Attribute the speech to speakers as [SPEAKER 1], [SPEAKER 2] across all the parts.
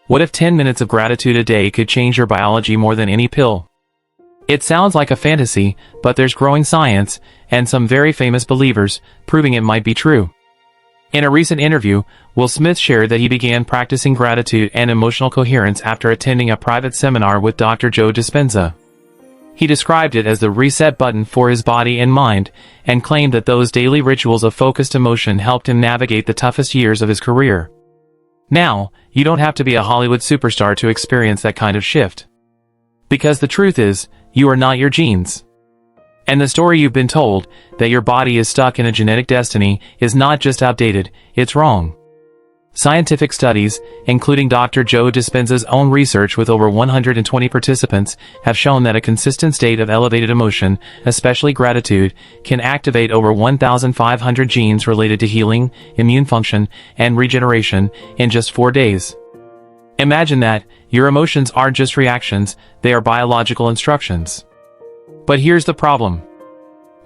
[SPEAKER 1] What if 10 minutes of gratitude a day could change your biology more than any pill? It sounds like a fantasy, but there's growing science, and some very famous believers, proving it might be true. In a recent interview, Will Smith shared that he began practicing gratitude and emotional coherence after attending a private seminar with Dr. Joe Dispenza. He described it as the reset button for his body and mind, and claimed that those daily rituals of focused emotion helped him navigate the toughest years of his career. Now, you don't have to be a Hollywood superstar to experience that kind of shift. Because the truth is, you are not your genes. And the story you've been told, that your body is stuck in a genetic destiny, is not just outdated, it's wrong. Scientific studies, including Dr. Joe Dispenza's own research with over 120 participants, have shown that a consistent state of elevated emotion, especially gratitude, can activate over 1,500 genes related to healing, immune function, and regeneration in just 4 days. Imagine that, your emotions aren't just reactions, they are biological instructions. But here's the problem.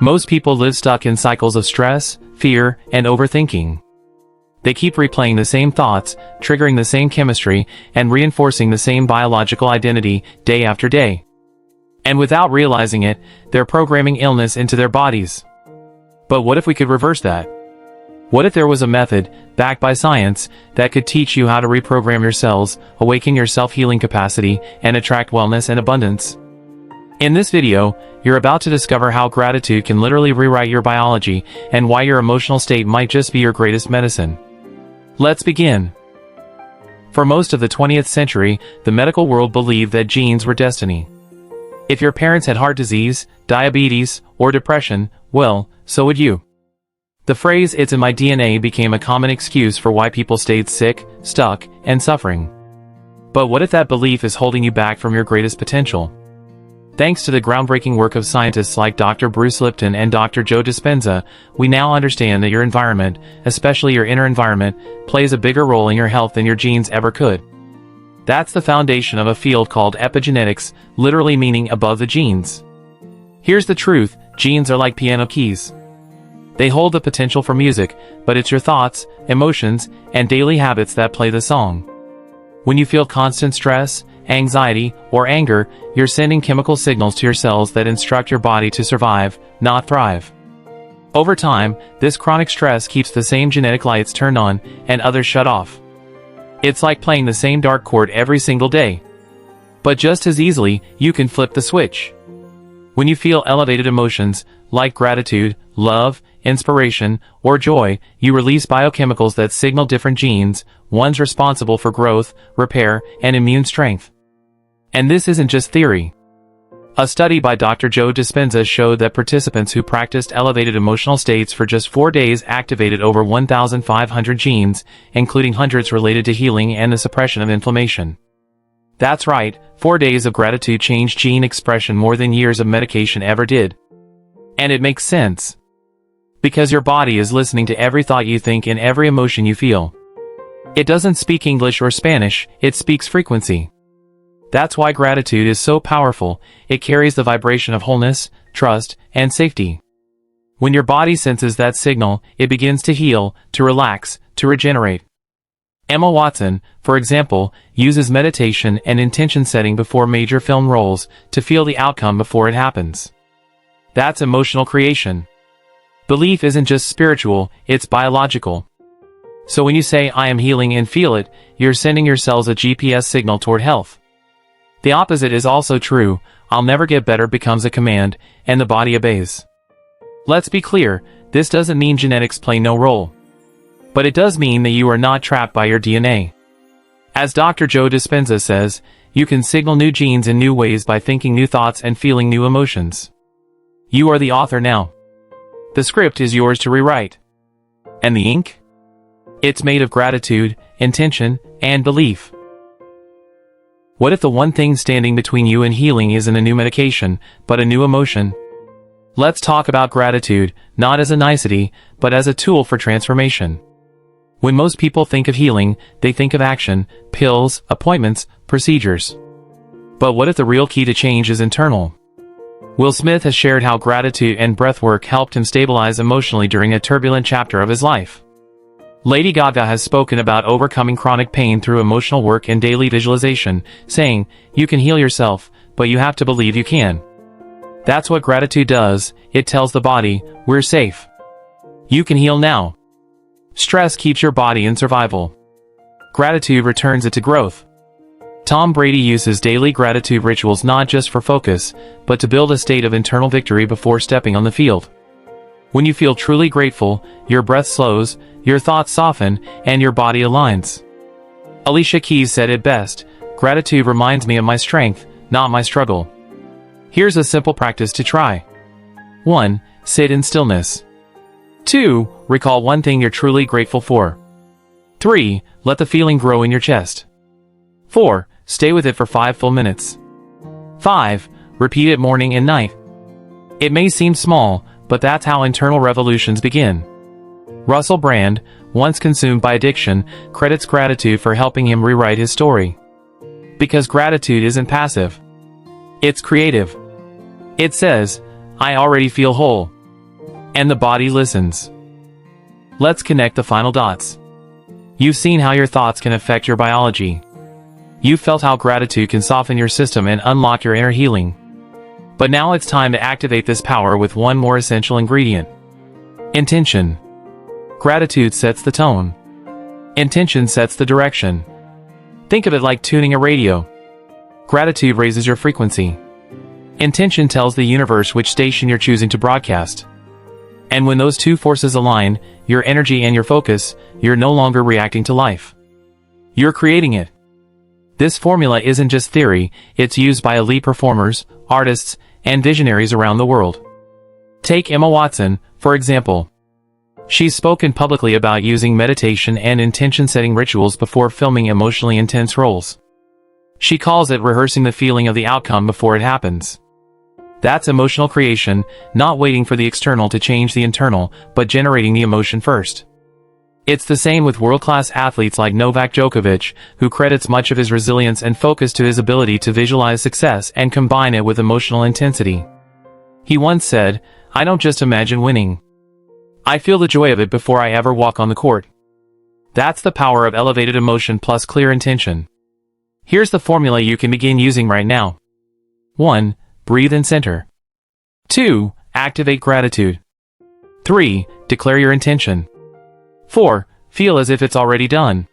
[SPEAKER 1] Most people live stuck in cycles of stress, fear, and overthinking. They keep replaying the same thoughts, triggering the same chemistry, and reinforcing the same biological identity day after day. And without realizing it, they're programming illness into their bodies. But what if we could reverse that? What if there was a method, backed by science, that could teach you how to reprogram your cells, awaken your self-healing capacity, and attract wellness and abundance? In this video, you're about to discover how gratitude can literally rewrite your biology, and why your emotional state might just be your greatest medicine. Let's begin. For most of the 20th century, the medical world believed that genes were destiny. If your parents had heart disease, diabetes, or depression, well, so would you. The phrase "it's in my DNA" became a common excuse for why people stayed sick, stuck, and suffering. But what if that belief is holding you back from your greatest potential? Thanks to the groundbreaking work of scientists like Dr. Bruce Lipton and Dr. Joe Dispenza, we now understand that your environment, especially your inner environment, plays a bigger role in your health than your genes ever could. That's the foundation of a field called epigenetics, literally meaning above the genes. Here's the truth, genes are like piano keys. They hold the potential for music, but it's your thoughts, emotions, and daily habits that play the song. When you feel constant stress, anxiety, or anger, you're sending chemical signals to your cells that instruct your body to survive, not thrive. Over time, this chronic stress keeps the same genetic lights turned on, and others shut off. It's like playing the same dark chord every single day. But just as easily, you can flip the switch. When you feel elevated emotions, like gratitude, love, inspiration, or joy, you release biochemicals that signal different genes, ones responsible for growth, repair, and immune strength. And this isn't just theory. A study by Dr. Joe Dispenza showed that participants who practiced elevated emotional states for just 4 days activated over 1,500 genes, including hundreds related to healing and the suppression of inflammation. That's right, 4 days of gratitude changed gene expression more than years of medication ever did. And it makes sense. Because your body is listening to every thought you think and every emotion you feel. It doesn't speak English or Spanish, it speaks frequency. That's why gratitude is so powerful, it carries the vibration of wholeness, trust, and safety. When your body senses that signal, it begins to heal, to relax, to regenerate. Emma Watson, for example, uses meditation and intention setting before major film roles to feel the outcome before it happens. That's emotional creation. Belief isn't just spiritual, it's biological. So when you say "I am healing" and feel it, you're sending your cells a GPS signal toward health. The opposite is also true, "I'll never get better" becomes a command, and the body obeys. Let's be clear, this doesn't mean genetics play no role. But it does mean that you are not trapped by your DNA. As Dr. Joe Dispenza says, you can signal new genes in new ways by thinking new thoughts and feeling new emotions. You are the author now. The script is yours to rewrite. And the ink? It's made of gratitude, intention, and belief. What if the one thing standing between you and healing isn't a new medication, but a new emotion? Let's talk about gratitude, not as a nicety, but as a tool for transformation. When most people think of healing, they think of action, pills, appointments, procedures. But what if the real key to change is internal? Will Smith has shared how gratitude and breathwork helped him stabilize emotionally during a turbulent chapter of his life. Lady Gaga has spoken about overcoming chronic pain through emotional work and daily visualization, saying, "You can heal yourself, but you have to believe you can." That's what gratitude does. It tells the body, we're safe. You can heal now. Stress keeps your body in survival. Gratitude returns it to growth. Tom Brady uses daily gratitude rituals not just for focus, but to build a state of internal victory before stepping on the field. When you feel truly grateful, your breath slows, your thoughts soften, and your body aligns. Alicia Keys said it best, "Gratitude reminds me of my strength, not my struggle." Here's a simple practice to try. 1. Sit in stillness. 2. Recall one thing you're truly grateful for. 3. Let the feeling grow in your chest. 4. Stay with it for 5 full minutes. 5. Repeat it morning and night. It may seem small, but that's how internal revolutions begin. Russell Brand, once consumed by addiction, credits gratitude for helping him rewrite his story. Because gratitude isn't passive. It's creative. It says, "I already feel whole." And the body listens. Let's connect the final dots. You've seen how your thoughts can affect your biology. You've felt how gratitude can soften your system and unlock your inner healing. But now it's time to activate this power with one more essential ingredient. Intention. Gratitude sets the tone. Intention sets the direction. Think of it like tuning a radio. Gratitude raises your frequency. Intention tells the universe which station you're choosing to broadcast. And when those two forces align, your energy and your focus, you're no longer reacting to life. You're creating it. This formula isn't just theory, it's used by elite performers, artists, and visionaries around the world. Take Emma Watson, for example. She's spoken publicly about using meditation and intention-setting rituals before filming emotionally intense roles. She calls it rehearsing the feeling of the outcome before it happens. That's emotional creation, not waiting for the external to change the internal, but generating the emotion first. It's the same with world-class athletes like Novak Djokovic, who credits much of his resilience and focus to his ability to visualize success and combine it with emotional intensity. He once said, "I don't just imagine winning. I feel the joy of it before I ever walk on the court." That's the power of elevated emotion plus clear intention. Here's the formula you can begin using right now. 1. Breathe and center. 2. Activate gratitude. 3. Declare your intention. 4. Feel as if it's already done.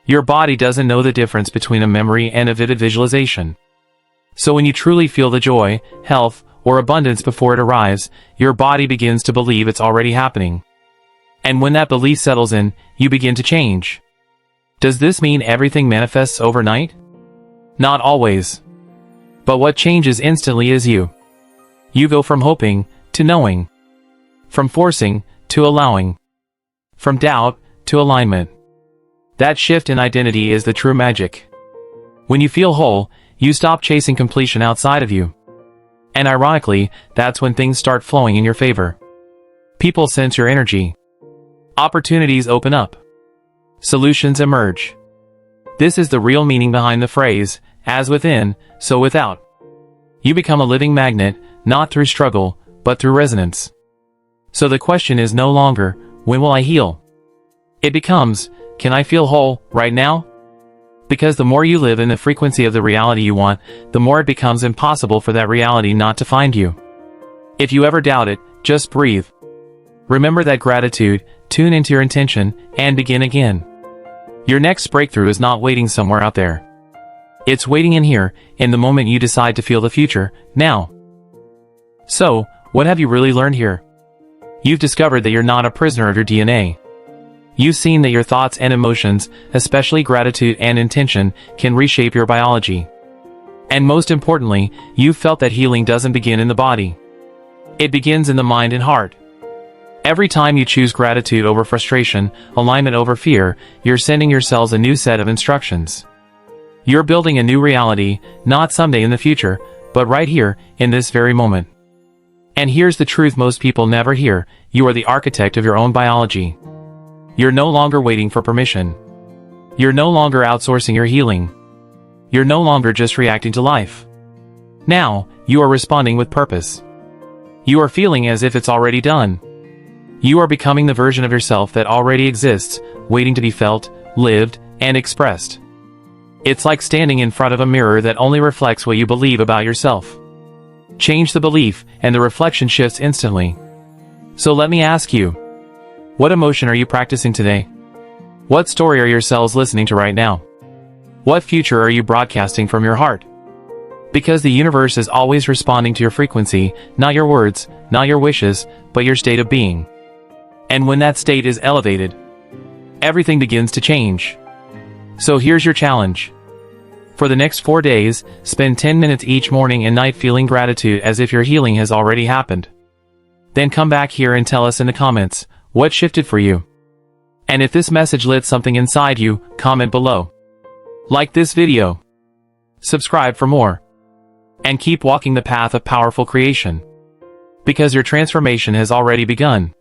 [SPEAKER 1] Your body doesn't know the difference between a memory and a vivid visualization. So when you truly feel the joy, health, or abundance before it arrives, your body begins to believe it's already happening. And when that belief settles in, you begin to change. Does this mean everything manifests overnight? Not always. But what changes instantly is you. You go from hoping to knowing. From forcing to allowing. From doubt to alignment. That shift in identity is the true magic. When you feel whole, you stop chasing completion outside of you. And ironically, that's when things start flowing in your favor. People sense your energy. Opportunities open up. Solutions emerge. This is the real meaning behind the phrase, "As within, so without." You become a living magnet, not through struggle, but through resonance. So the question is no longer, when will I heal? It becomes, can I feel whole right now? Because the more you live in the frequency of the reality you want, the more it becomes impossible for that reality not to find you. If you ever doubt it, just breathe. Remember that gratitude, tune into your intention, and begin again. Your next breakthrough is not waiting somewhere out there. It's waiting in here, in the moment you decide to feel the future, now. So, what have you really learned here? You've discovered that you're not a prisoner of your DNA. You've seen that your thoughts and emotions, especially gratitude and intention, can reshape your biology. And most importantly, you've felt that healing doesn't begin in the body. It begins in the mind and heart. Every time you choose gratitude over frustration, alignment over fear, you're sending your cells a new set of instructions. You're building a new reality, not someday in the future, but right here, in this very moment. And here's the truth most people never hear, you are the architect of your own biology. You're no longer waiting for permission. You're no longer outsourcing your healing. You're no longer just reacting to life. Now, you are responding with purpose. You are feeling as if it's already done. You are becoming the version of yourself that already exists, waiting to be felt, lived, and expressed. It's like standing in front of a mirror that only reflects what you believe about yourself. Change the belief, and the reflection shifts instantly. So let me ask you, what emotion are you practicing today? What story are your cells listening to right now? What future are you broadcasting from your heart? Because the universe is always responding to your frequency, not your words, not your wishes, but your state of being. And when that state is elevated, everything begins to change. So here's your challenge. For the next 4 days, spend 10 minutes each morning and night feeling gratitude as if your healing has already happened. Then come back here and tell us in the comments, what shifted for you? And if this message lit something inside you, comment below. Like this video. Subscribe for more. And keep walking the path of powerful creation. Because your transformation has already begun.